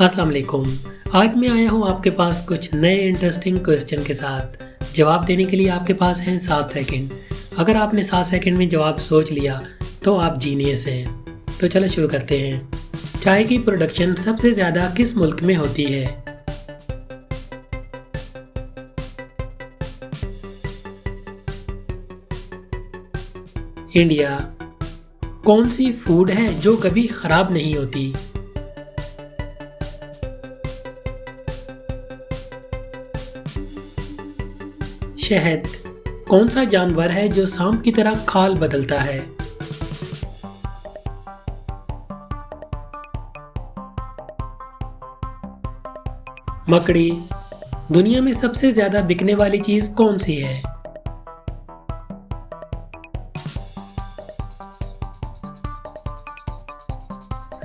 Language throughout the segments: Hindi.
अस्सलाम वालेकुम। आज मैं आया हूँ आपके पास कुछ नए इंटरेस्टिंग क्वेश्चन के साथ। जवाब देने के लिए आपके पास हैं 7 सेकंड। अगर आपने 7 सेकंड में जवाब सोच लिया तो आप जीनियस हैं। तो चलो शुरू करते हैं। चाय की प्रोडक्शन सबसे ज़्यादा किस मुल्क में होती है? इंडिया। कौन सी फूड है जो कभी ख़राब नहीं होती? शहद। कौन सा जानवर है जो सांप की तरह खाल बदलता है? मकड़ी। दुनिया में सबसे ज्यादा बिकने वाली चीज कौन सी है?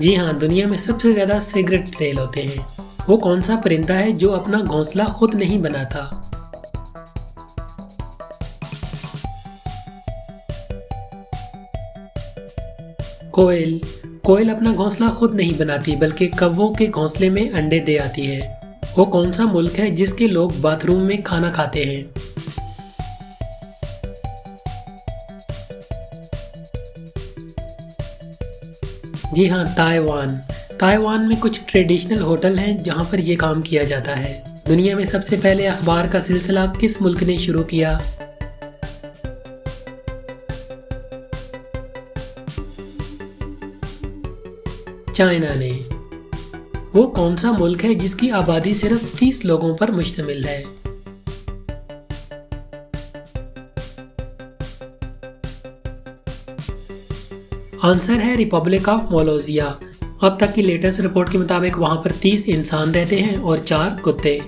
जी हाँ, दुनिया में सबसे ज्यादा सिगरेट सेल होते हैं। वो कौन सा परिंदा है जो अपना घोंसला खुद नहीं बनाता? कोयल। कोयल अपना घोंसला खुद नहीं बनाती बल्कि कौवों के घोंसले में अंडे दे आती है। वो कौन सा मुल्क है जिसके लोग बाथरूम में खाना खाते हैं? जी हाँ, ताइवान। ताइवान में कुछ ट्रेडिशनल होटल हैं जहाँ पर यह काम किया जाता है। दुनिया में सबसे पहले अखबार का सिलसिला किस मुल्क ने शुरू किया? चाइना ने। वो कौन सा मुल्क है जिसकी आबादी सिर्फ 30 लोगों पर मुश्तमिल है? आंसर है रिपब्लिक ऑफ मोलोजिया। अब तक की लेटेस्ट रिपोर्ट के मुताबिक वहां पर 30 इंसान रहते हैं और 4 कुत्ते।